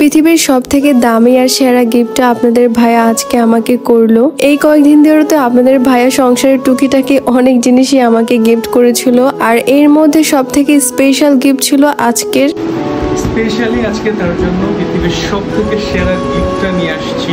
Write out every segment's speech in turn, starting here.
পৃথিবীর সবথেকে দামি আর সেরা গিফটটা আপনাদের ভাইয়া আজকে আমাকে করলো। এই কয়েকদিন ধরে তো আপনাদের ভাইয়া সংসারের টুকিটাকি অনেক জিনিসই আমাকে গিফট করেছিল, আর এর মধ্যে সবথেকে স্পেশাল গিফট ছিল আজকে তার জন্য পৃথিবীর সবথেকে সেরা গিফটটা নিয়ে আসছি।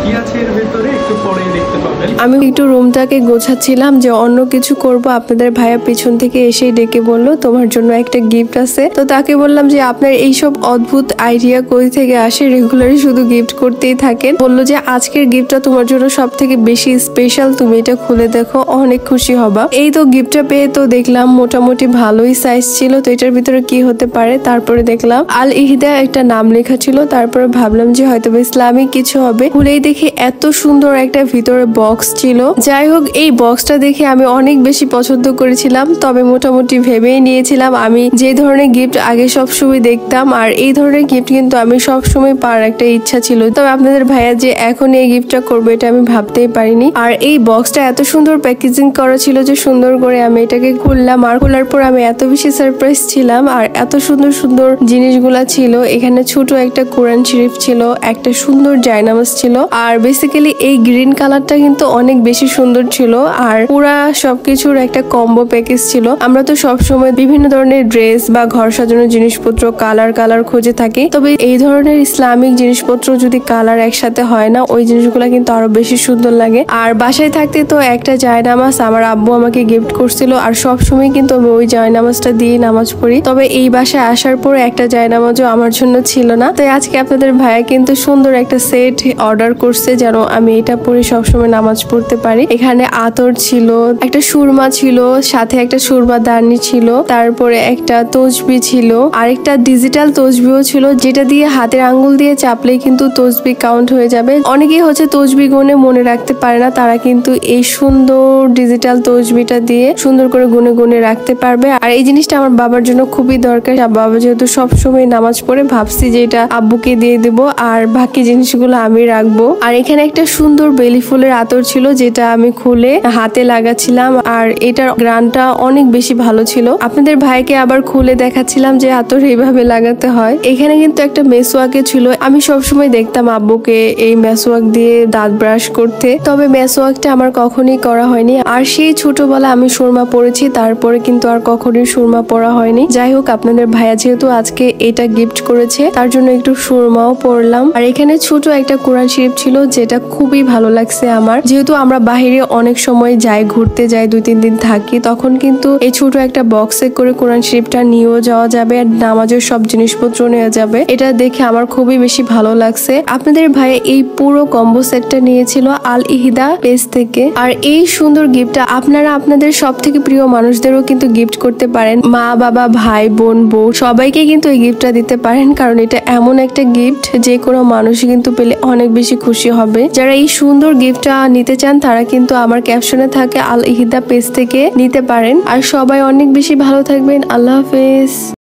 কি আছে এর ভিতরে একটু পরে দেখতে পাবেন। আমি একটু রুমটাকে গোছাচ্ছিলাম যে অন্য কিছু করব, আপনাদের ভাইয়া পিছন থেকে এসেই ডেকে বললো তোমার জন্য একটা গিফট আছে। তো তাকে বললাম যে আপনার এইসব অদ্ভুত আইডিয়া কই থেকে আসে, রেগুলারই শুধু গিফট করতেই থাকেন। বললো যে আজকের গিফটটা তোমার জন্য সব থেকে বেশি স্পেশাল, তুমি এটা খুলে দেখো, অনেক খুশি হবা। এই তো গিফটটা পেয়ে তো দেখলাম মোটামুটি ভালোই সাইজ ছিল, তো এটার ভিতরে কি হতে পারে। তারপরে দেখলাম আল ইহিদা একটা নাম লেখা ছিল, তারপরে ভাবলাম যে হয়তো ইসলামিক কিছু হবে। খুলেই দেখি এত সুন্দর একটা ভিতরে বক্স ছিল। যাই হোক, এই বক্সটা দেখে আমি অনেক বেশি পছন্দ করেছিলাম, তবে মোটামুটি ভেবেই নিয়েছিলাম আমি যে ধরনের গিফট আগে সবসময় দেখতাম, আর এই ধরনের গিফট কিন্তু আমি সবসময় পাওয়ার একটা ইচ্ছা ছিল। তবে আপনাদের ভাইয়া যে এখন এই গিফটটা করবে এটা আমি ভাবতেই পারিনি। আর এই বক্সটা এত সুন্দর প্যাকেজিং করা ছিল যে সুন্দর করে আমি এটাকে খুললাম, আর খোলার পর আমি এত বেশি সারপ্রাইজ ছিলাম। আর এত সুন্দর সুন্দর জিনিসগুলা ছিল, এখানে ছোট একটা কোরআন শরীফ ছিল, একটা সুন্দর জায়নামাজ ছিল, আর বেসিক্যালি এই গ্রিন কালারটা কিন্তু অনেক বেশি সুন্দর ছিল। আর পুরা সবকিছুর একটা কম্বো প্যাকেজ ছিল। আমরা তো সবসময় বিভিন্ন ধরনের ড্রেস বা ঘর সাজানোর জিনিসপত্র কালার খুঁজে থাকি, তবে এই ধরনের ইসলামিক জিনিসপত্র যদি কালার একসাথে হয় না, ওই জিনিসগুলো কিন্তু আরো বেশি সুন্দর লাগে। আর বাসায় থাকতে তো একটা জায়নামাজ আমার আব্বু আমাকে গিফট করছিল, আর সবসময় কিন্তু আমি ওই জায়নামাজটা দিয়ে নামাজ পড়ি। তবে এই বাসায় আসার পর একটা জায়নামাজও আমার জন্য ছিল না, তাই আজকে আপনাদের ভাইয়া কিন্তু সুন্দর একটা সেট অর্ডার করছে যেন আমি এটা পরে সবসময় নামাজ পড়তে পারি। এখানে আতর ছিল, একটা সুরমা ছিল, সাথে একটা সুরমা দানি ছিল, তারপরে একটা তসবি ছিল, আরেকটা ডিজিটাল তসবিও ছিল, যেটা দিয়ে হাতের আঙ্গুল দিয়ে চাপলেই কিন্তু তসবি কাউন্ট হয়ে যাবে। অনেকেই হচ্ছে তসবি গুনে মনে রাখতে পারে না, তারা কিন্তু এই সুন্দর ডিজিটাল তসবিটা দিয়ে সুন্দর করে গুনে গুনে রাখতে পারবে। আর এই জিনিসটা আমার বাবার জন্য খুবই দরকার। বাবা যেহেতু সবসময় নামাজ পড়ে, ভাবছি যে এটা আব্বুকে দিয়ে দেবো আর বাকি জিনিসগুলো আমি রাখবো। আর এখানে একটা সুন্দর বেলি ফুলের আতর ছিল, যেটা আমি খুলে হাতে লাগাচ্ছিলাম, আর এটার গ্রানটা অনেক বেশি ভালো ছিল। আপনাদের ভাইকে আবার খুলে দেখাচ্ছিলাম যে আতর এইভাবে লাগাতে হয়। এখানে কিন্তু একটা মেসওয়াকে ছিল, আমি সবসময় দেখতাম আব্বুকে এই মেসওয়াক দিয়ে দাঁত ব্রাশ করতে, তবে মেসওয়াকটা আমার কখনই করা হয়নি। আর সেই ছোটবেলা আমি সুরমা পড়েছি, তারপরে কিন্তু আর কখনোই সুরমা পড়া হয়নি। যাই হোক, আপনাদের ভাইয়া যেহেতু আজকে এটা গিফট করেছে, তার জন্য একটু সুরমাও পড়লাম। আর এখানে ছোট একটা কোরআন শরীফ ছিল, যেটা খুবই ভালো লাগছে আমার। যেহেতু আমরা বাহিরে অনেক সময় যাই, ঘুরতে যাই, 2-3 দিন থাকি, তখন কিন্তু এই ছোট একটা বক্সে করে কোরআন শরীফটা নিয়েও যাওয়া যাবে, আর নামাজের সব জিনিসপত্র নেওয়া যাবে। এটা দেখে আমার খুবই বেশি ভালো লাগছে। আপনাদের ভাই এই পুরো কম্বো সেটটা নিয়েছিল আল ইহিদা পেজ থেকে। আর এই সুন্দর গিফটটা আপনারা আপনাদের সব থেকে প্রিয় মানুষদেরও কিন্তু গিফট করতে পারেন। মা বাবা, ভাই বোন, বউ সবাইকে কিন্তু এই গিফটটা দিতে পারেন, কারণ এটা এমন একটা গিফট যে কোনো মানুষই কিন্তু পেলে অনেক বেশি খুশি হবে। যারা এই সুন্দর গিফটটা নিতে চান, তারা কিন্তু আমার ক্যাপশনে থাকে আল ইহিদা পেজ থেকে নিতে পারেন। আর সবাই অনেক বেশি ভালো থাকবেন। আল্লাহ হাফেজ।